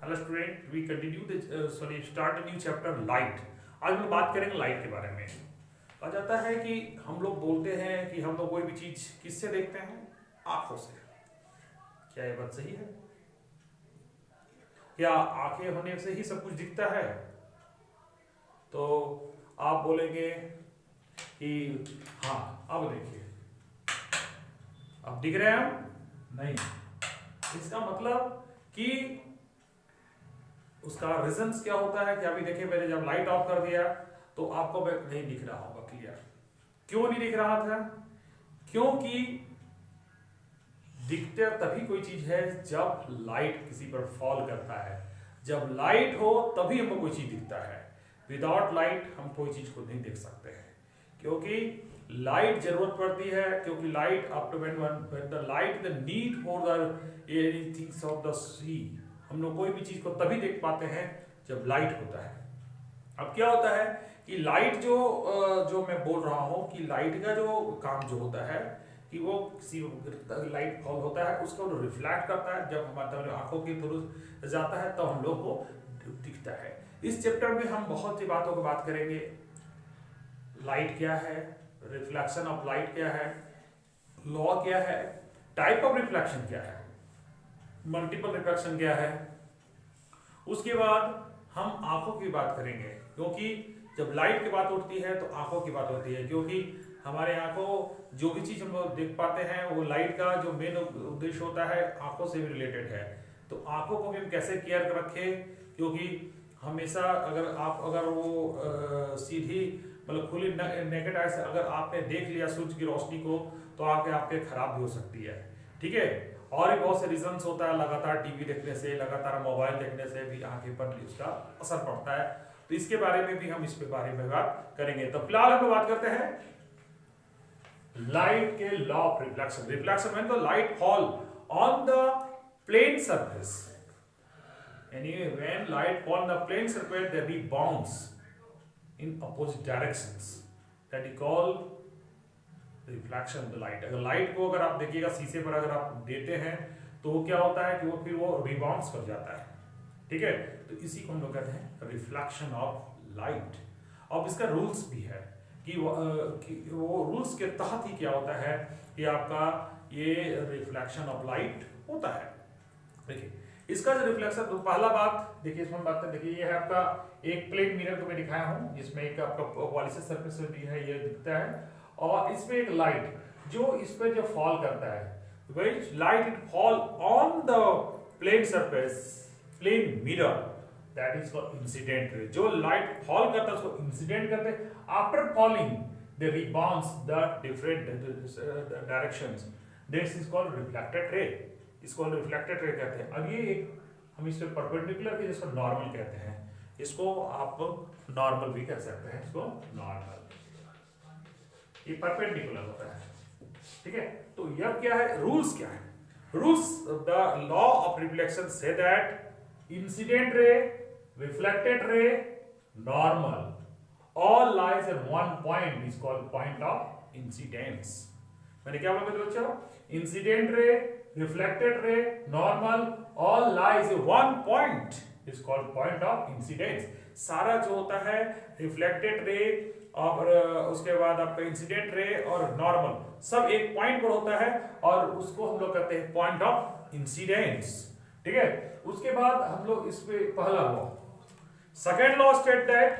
Hello student, we continue the start a new chapter light. आज हम लोग बात करेंगे लाइट के बारे में। कहा जाता है कि हम लोग बोलते हैं कि हम लोग कोई भी चीज किससे देखते हैं? आंखों से। क्या ये बात सही है? क्या आंखें होने से ही सब कुछ दिखता है? तो आप बोलेंगे कि हाँ, अब देखिए, अब दिख रहे हैं हम? नहीं। इसका मतलब कि उसका रीजंस क्या होता है कि अभी देखिए, मैंने जब लाइट ऑफ कर दिया तो आपको नहीं दिख रहा होगा क्लियर। क्यों नहीं दिख रहा था? क्योंकि दिखते तभी कोई चीज है जब लाइट किसी पर फॉल करता है। जब लाइट हो तभी हमको कोई चीज दिखता है। विदाउट लाइट हम कोई चीज को नहीं देख सकते हैं, क्योंकि लाइट जरूरत पड़ती है। क्योंकि light after when the light the need for the anythings of the sea, हम लोग कोई भी चीज को तभी देख पाते हैं जब लाइट होता है। अब क्या होता है कि लाइट जो मैं बोल रहा हूं कि लाइट का जो काम जो होता है कि वो किसी लाइट फॉल होता है, उसको रिफ्लेक्ट करता है। जब हमारे आंखों के थ्रू जाता है तो हम लोग को दिखता है। इस चैप्टर में हम बहुत सी बातों की बात करेंगे। लाइट क्या है, रिफ्लेक्शन ऑफ लाइट क्या है, लॉ क्या है, टाइप ऑफ रिफ्लेक्शन क्या है, मल्टीपल रिफ्लेक्शन क्या है। उसके बाद हम आंखों की बात करेंगे, क्योंकि जब लाइट की बात उठती है तो आंखों की बात होती है। क्योंकि हमारे आंखों जो भी चीज हम लोग देख पाते हैं वो लाइट का जो मेन उद्देश्य होता है आंखों से भी रिलेटेड है। तो आंखों को भी हम कैसे केयर रखें, क्योंकि हमेशा अगर वो सीधी मतलब खुली नेकेड आई से अगर आपने देख लिया सूरज की रोशनी को तो आपके खराब भी हो सकती है। ठीक है। और भी बहुत से रीजंस होता है, लगातार टीवी देखने से, लगातार मोबाइल देखने से भी आंखें पर उसका असर पड़ता है। तो इसके बारे में भी हम बारे में बात करेंगे। तो फिलहाल हम लोग बात करते हैं लाइट के law of reflection. Reflection mean the light fall on the plane surface. Anyway, when light fall on the plane surface, they rebounds in opposite directions. That is called reflection of the light. अगर light को अगर आप देखिएगा शीशे पर अगर आप देते हैं तो क्या होता है कि वो फिर वो रिबाउंस कर जाता है। ठीक है। तो इसी को हम लोग कहते हैं रिफ्लेक्शन ऑफ लाइट। अब इसका रूल्स भी है कि वो रूल्स के तहत ही क्या होता है कि आपका ये रिफ्लेक्शन ऑफ लाइट होता है। देखिए इसका जो रिफ्लेक्शन, तो पहला बात देखिए, इसमें बात देखिए, ये है आपका एक प्लेन मिरर को मैं दिखाया हूं जिसमें एक आपका पॉलिशियस सरफेस भी है, ये दिखता है। और इसमें एक लाइट जो इस पे जो फॉल करता है, which light it fall on the plane surface, plane mirror, that is called incident ray. जो लाइट फॉल करता है उसको इंसिडेंट कहते हैं। After falling they rebounce the different directions, this is called reflected ray. इसको reflected ray कहते हैं। अब ये एक हम इस पे परपेंडिकुलर के जिसको नॉर्मल कहते हैं, इसको आप नॉर्मल भी कह सकते हैं। इसको नॉर्मल, ये परपेंडिकुलर होता है। ठीक है। तो यह क्या है, रूल्स क्या है? Rules, the law of reflection say that incident ray, reflected ray, normal, all lies at one point is called point of incidence. मैंने क्या बोला बच्चों? Incident ray, reflected ray, normal, all lies at one point is called point of incidence. सारा जो होता है reflected ray और उसके बाद आपका इंसिडेंट रे और नॉर्मल सब एक पॉइंट पर होता है और उसको हम लोग कहते हैं पॉइंट ऑफ इंसिडेंस। ठीक है। उसके बाद हम लोग इस पे पहला law, second law state that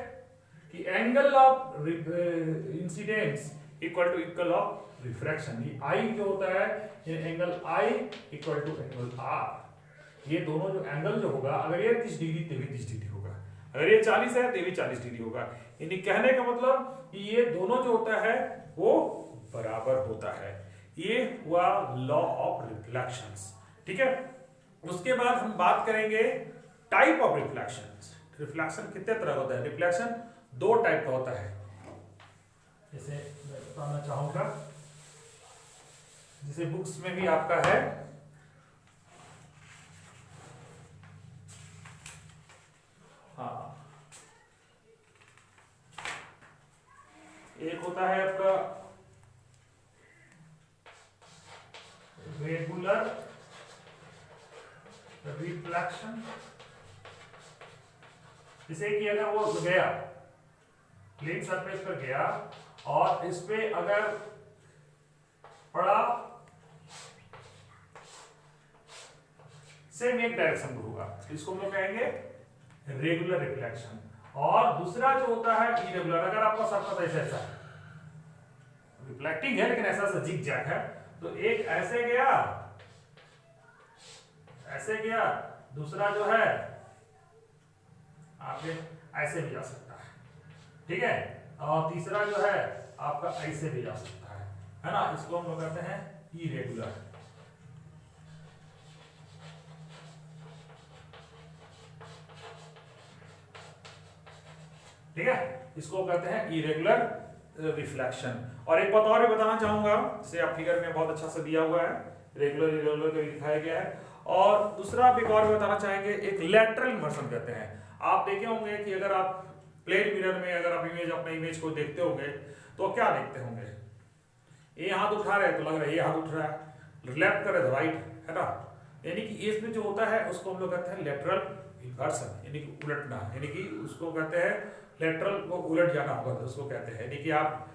कि angle of incidence equal of refraction. ये आई जो होता है, ये angle i equal to angle r. ये दोनों जो एंगल जो होगा, अगर ये 30 डिग्री तो भी 30 डिग्री होगा, अगर ये 40 है तो भी 40 डिग्री होगा। यानी कहने का मतलब कि ये दोनों जो होता है वो बराबर होता है। ये हुआ लॉ ऑफ रिफ्लेक्शंस। ठीक है। उसके बाद हम बात करेंगे टाइप ऑफ रिफ्लेक्शंस। रिफ्लेक्शन कितने तरह का होता है? रिफ्लेक्शन दो टाइप का होता है। जैसे मैं बताना चाहूंगा, जैसे बुक्स में भी आपका है, हाँ, एक होता है आपका रेगुलर रिफ्लेक्शन जैसे कि अगर वो गया प्लेन सरफेस पर गया और इस पे अगर पड़ा, सेम एक डायरेक्शन में होगा, इसको हम लोग कहेंगे रेगुलर रिफ्लेक्शन। और दूसरा जो होता है इरेगुलर, अगर आपका सरफेस ऐसा है, रिफ्लेक्टिंग है लेकिन ऐसा जिग जैग है, तो एक ऐसे गया, ऐसे गया, दूसरा जो है आपके ऐसे भी जा सकता है, ठीक है, और तीसरा जो है आपका ऐसे भी जा सकता है ना, इसको हम लोग कहते हैं इरेगुलर। ठीक है, इसको कहते हैं इरेगुलर रिफ्लेक्शन। और एक बात और भी बताना चाहूंगा, जैसे आप फिगर में बहुत अच्छा से दिया हुआ है, रेगुलर इरेगुलर का भी दिखाया गया है। और दूसरा आप एक और भी बताना चाहेंगे, एक लैटरल इमर्शन कहते हैं। आप देखे होंगे कि अगर आप प्लेन मिरर में अगर आप इमेज, अपने इमेज को देखते होंगे तो क्या देखते होंगे, ये हाथ उठा रहे तो लग रहा है ये हाथ उठ रहा है, लेफ्ट करे तो राइट, है ना, यानी कि इसमें जो होता है उसको हम लोग कहते हैं लेटरल इन्वर्सन, यानी कि उलटना, यानी कि उसको कहते हैं लेटरल को उलट जाना होगा तो उसको कहते हैं, यानी कि आप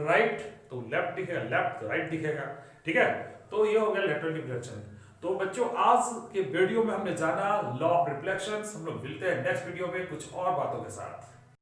राइट तो लेफ्ट दिखेगा, लेफ्ट तो राइट दिखेगा, ठीक है, तो ये हो गया लेटरल रिफ्लेक्शन। तो बच्चों आज के वीडियो में हमने जाना लॉ ऑफ रिफ्लेक्शंस। हम लोग मिलते हैं नेक्स्ट वीडियो में कुछ और बातों के साथ।